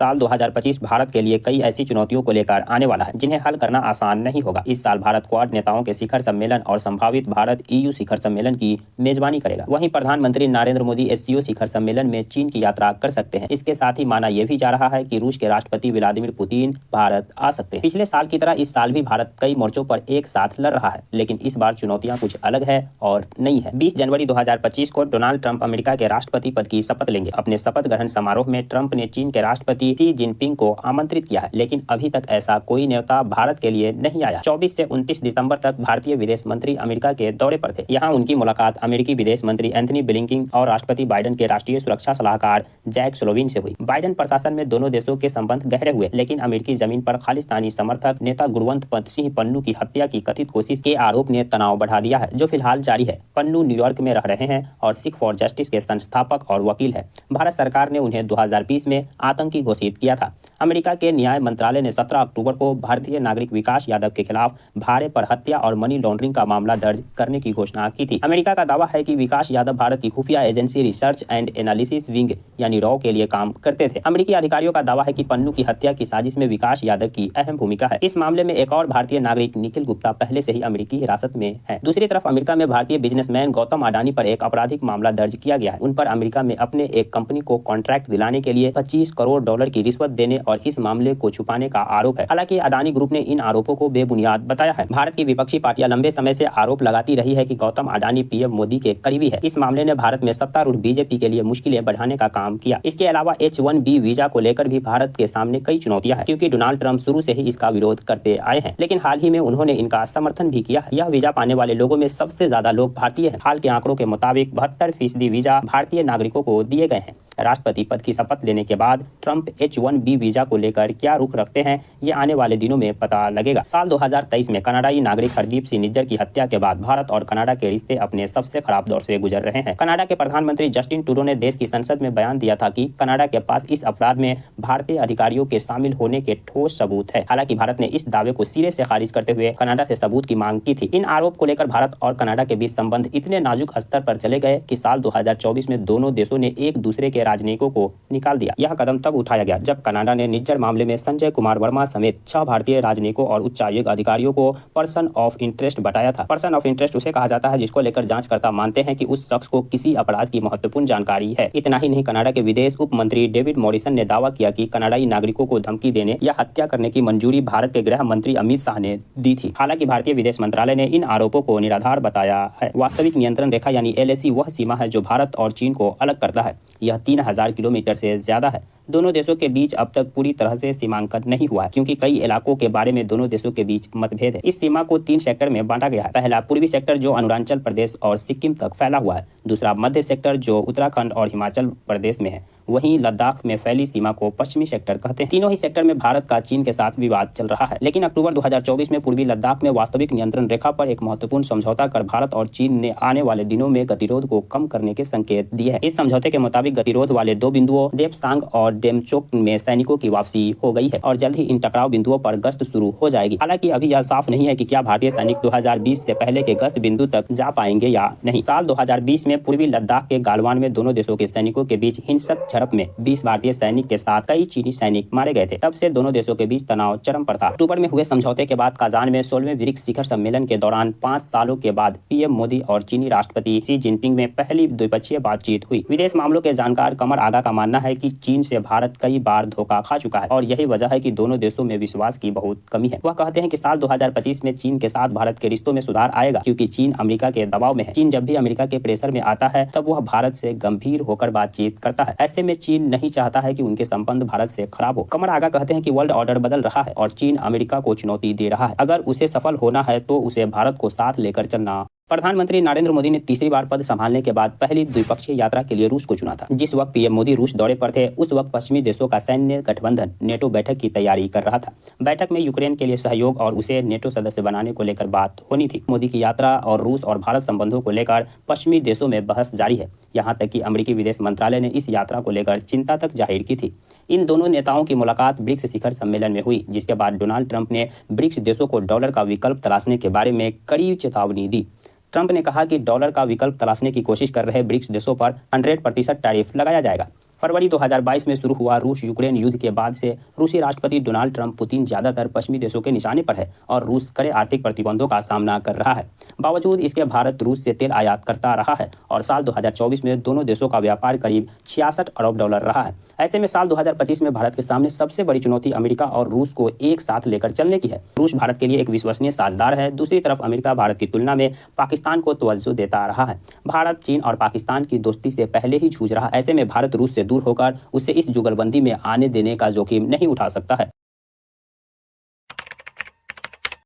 साल 2025 भारत के लिए कई ऐसी चुनौतियों को लेकर आने वाला है जिन्हें हल करना आसान नहीं होगा। इस साल भारत क्वाड नेताओं के शिखर सम्मेलन और संभावित भारत EU शिखर सम्मेलन की मेजबानी करेगा। वहीं प्रधानमंत्री नरेंद्र मोदी SCO शिखर सम्मेलन में चीन की यात्रा कर सकते हैं। इसके साथ ही माना यह भी जा रहा है कि रूस के राष्ट्रपति व्लादिमीर पुतिन भारत आ सकते हैं। पिछले साल की तरह इस साल भी भारत कई मोर्चों पर एक साथ लड़ रहा है, लेकिन इस बार चुनौतियां कुछ अलग है और नई है। 20 जनवरी 2025 को डोनाल्ड ट्रंप अमेरिका के राष्ट्रपति पद की शपथ लेंगे। अपने शपथ ग्रहण समारोह में ट्रंप ने चीन के राष्ट्रपति शी जिनपिंग को आमंत्रित किया है, लेकिन अभी तक ऐसा कोई नेता भारत के लिए नहीं आया। 24 से 29 दिसंबर तक भारतीय विदेश मंत्री अमेरिका के दौरे पर थे। यहाँ उनकी मुलाकात अमेरिकी विदेश मंत्री एंथनी ब्लिंकन और राष्ट्रपति बाइडेन के राष्ट्रीय सुरक्षा सलाहकार जैक सुलोविन से हुई। बाइडेन प्रशासन में दोनों देशों के संबंध गहरे हुए, लेकिन अमेरिकी जमीन पर खालिस्तानी समर्थक नेता गुरवंत सिंह पन्नू की हत्या की कथित कोशिश के आरोप ने तनाव बढ़ा दिया है, जो फिलहाल जारी है। पन्नू न्यूयॉर्क में रह रहे हैं और सिख फॉर जस्टिस के संस्थापक और वकील है। भारत सरकार ने उन्हें 2020 में आतंकी घोषित किया था। अमेरिका के न्याय मंत्रालय ने 17 अक्टूबर को भारतीय नागरिक विकास यादव के खिलाफ भाड़े पर हत्या और मनी लॉन्ड्रिंग का मामला दर्ज करने की घोषणा की थी। अमेरिका का दावा है कि विकास यादव भारत की खुफिया agency research and analysis wing यानी रॉ के लिए काम करते थे। अमेरिकी अधिकारियों का दावा है कि पन्नू की हत्या की साजिश में विकास यादव की अहम भूमिका है। इस मामले में एक और भारतीय नागरिक निखिल गुप्ता पहले से ही अमेरिकी हिरासत में है। दूसरी तरफ अमेरिका में भारतीय बिजनेसमैन गौतम अडानी पर एक आपराधिक मामला दर्ज किया गया है। उन पर अमेरिका में अपने एक कंपनी को कॉन्ट्रैक्ट दिलाने के लिए $25 करोड़ की रिश्वत देने और इस मामले को छुपाने का आरोप है। हालांकि अडानी ग्रुप ने इन आरोपों को बेबुनियाद बताया है। भारत की विपक्षी पार्टियां लंबे समय से आरोप लगाती रही है कि गौतम अडानी PM मोदी के करीबी है। इस मामले ने भारत में सत्तारूढ़ बीजेपी के लिए मुश्किलें बढ़ाने का काम किया। इसके अलावा H1B वीजा को लेकर भी भारत के सामने कई चुनौतियां हैं, क्योंकि डोनाल्ड ट्रंप शुरू से ही इसका विरोध करते आए हैं, लेकिन हाल ही में उन्होंने इनका समर्थन भी किया है। यह वीजा पाने वाले लोगों में सबसे ज्यादा लोग भारतीय हैं। हाल के आंकड़ों के मुताबिक 72% वीजा भारतीय नागरिकों को दिए गए हैं। राष्ट्रपति पद की शपथ लेने के बाद ट्रंप H1B वीजा को लेकर क्या रुख रखते हैं, ये आने वाले दिनों में पता लगेगा। साल 2023 में कनाडाई नागरिक हरदीप सिंह निज्जर की हत्या के बाद भारत और कनाडा के रिश्ते अपने सबसे खराब दौर से गुजर रहे हैं। कनाडा के प्रधानमंत्री जस्टिन ट्रूडो ने देश की संसद में बयान दिया था कि कनाडा के पास इस अपराध में भारतीय अधिकारियों के शामिल होने के ठोस सबूत है। हालांकि भारत ने इस दावे को सिरे से खारिज करते हुए कनाडा से सबूत की मांग की थी। इन आरोप को लेकर भारत और कनाडा के बीच संबंध इतने नाजुक स्तर पर चले गए कि साल 2024 में दोनों देशों ने एक दूसरे के राजनयिकों को निकाल दिया। यह कदम तब उठाया गया जब कनाडा ने निज्जर मामले में संजय कुमार वर्मा समेत 6 भारतीय राजनयिकों और उच्चायुक्त अधिकारियों को पर्सन ऑफ इंटरेस्ट बताया था। पर्सन ऑफ इंटरेस्ट उसे कहा जाता है जिसको लेकर जांचकर्ता मानते हैं कि उस शख्स को किसी अपराध की महत्वपूर्ण जानकारी है। इतना ही नहीं, कनाडा के विदेश उप मंत्री डेविड मॉरिसन ने दावा किया कि कनाडाई नागरिकों को धमकी देने या हत्या करने की मंजूरी भारत के गृह मंत्री अमित शाह ने दी थी। हालांकि भारतीय विदेश मंत्रालय ने इन आरोपों को निराधार बताया है। वास्तविक नियंत्रण रेखा यानी LAC वह सीमा है जो भारत और चीन को अलग करता है। यह 3000 किलोमीटर से ज्यादा है। दोनों देशों के बीच अब तक पूरी तरह से सीमांकन नहीं हुआ है, क्योंकि कई इलाकों के बारे में दोनों देशों के बीच मतभेद है। इस सीमा को 3 सेक्टर में बांटा गया है। पहला पूर्वी सेक्टर जो अरुणाचल प्रदेश और सिक्किम तक फैला हुआ है। दूसरा मध्य सेक्टर जो उत्तराखंड और हिमाचल प्रदेश में है। वहीं लद्दाख में फैली सीमा को पश्चिमी सेक्टर कहते हैं। तीनों ही सेक्टर में भारत का चीन के साथ विवाद चल रहा है, लेकिन अक्टूबर 2024 में पूर्वी लद्दाख में वास्तविक नियंत्रण रेखा पर एक महत्वपूर्ण समझौता कर भारत और चीन ने आने वाले दिनों में गतिरोध को कम करने के संकेत दिए हैं। इस समझौते के मुताबिक गतिरोध वाले 2 बिंदुओं देपसांग और डेमचोक में सैनिकों की वापसी हो गई है और जल्द ही इन टकराव बिंदुओं पर गश्त शुरू हो जाएगी। हालांकि अभी यह साफ नहीं है कि क्या भारतीय सैनिक 2020 से पहले के गश्त बिंदु तक जा पाएंगे या नहीं। साल 2020 में पूर्वी लद्दाख के गालवान में दोनों देशों के सैनिकों के बीच हिंसक झड़प में 20 भारतीय सैनिक के साथ कई चीनी सैनिक मारे गए थे। तब से दोनों देशों के बीच तनाव चरम पर था। अक्टूबर में हुए समझौते के बाद काजान में 16वें ब्रिक्स शिखर सम्मेलन के दौरान 5 सालों के बाद PM मोदी और चीनी राष्ट्रपति शी जिनपिंग में पहली द्विपक्षीय बातचीत हुई। विदेश मामलों के जानकार कमर आगा का मानना है कि चीन से भारत कई बार धोखा खा चुका है और यही वजह है कि दोनों देशों में विश्वास की बहुत कमी है। वह कहते हैं कि साल 2025 में चीन के साथ भारत के रिश्तों में सुधार आएगा, क्योंकि चीन अमेरिका के दबाव में है। चीन जब भी अमेरिका के प्रेशर में आता है तब वह भारत से गंभीर होकर बातचीत करता है। ऐसे में चीन नहीं चाहता है कि उनके संबंध भारत से खराब हो। कमर आगा कहते हैं कि वर्ल्ड ऑर्डर बदल रहा है और चीन अमेरिका को चुनौती दे रहा है। अगर उसे सफल होना है तो उसे भारत को साथ लेकर चलना। प्रधानमंत्री नरेंद्र मोदी ने तीसरी बार पद संभालने के बाद पहली द्विपक्षीय यात्रा के लिए रूस को चुना था। जिस वक्त PM मोदी रूस दौरे पर थे, उस वक्त पश्चिमी देशों का सैन्य गठबंधन नेटो बैठक की तैयारी कर रहा था। बैठक में यूक्रेन के लिए सहयोग और उसे नेटो सदस्य बनाने को लेकर बात होनी थी। मोदी की यात्रा और रूस और भारत संबंधों को लेकर पश्चिमी देशों में बहस जारी है। यहाँ तक कि अमेरिकी विदेश मंत्रालय ने इस यात्रा को लेकर चिंता तक जाहिर की थी। इन दोनों नेताओं की मुलाकात ब्रिक्स शिखर सम्मेलन में हुई, जिसके बाद डोनाल्ड ट्रंप ने ब्रिक्स देशों को डॉलर का विकल्प तलाशने के बारे में कड़ी चेतावनी दी। ट्रंप ने कहा कि डॉलर का विकल्प तलाशने की कोशिश कर रहे ब्रिक्स देशों पर 100% टैरिफ लगाया जाएगा। फरवरी 2022 में शुरू हुआ रूस यूक्रेन युद्ध के बाद से रूसी राष्ट्रपति डोनाल्ड ट्रंप पुतिन ज्यादातर पश्चिमी देशों के निशाने पर है और रूस कड़े आर्थिक प्रतिबंधों का सामना कर रहा है। बावजूद इसके भारत रूस से तेल आयात करता रहा है और साल 2024 में दोनों देशों का व्यापार करीब 66 अरब डॉलर रहा है। ऐसे में साल 2025 में भारत के सामने सबसे बड़ी चुनौती अमेरिका और रूस को एक साथ लेकर चलने की है। रूस भारत के लिए एक विश्वसनीय साझेदार है। दूसरी तरफ अमेरिका भारत की तुलना में पाकिस्तान को तवज्जो देता रहा है। भारत चीन और पाकिस्तान की दोस्ती से पहले ही जूझ रहा। ऐसे में भारत रूस से दूर होकर उसे इस जुगलबंदी में आने देने का जोखिम नहीं उठा सकता है।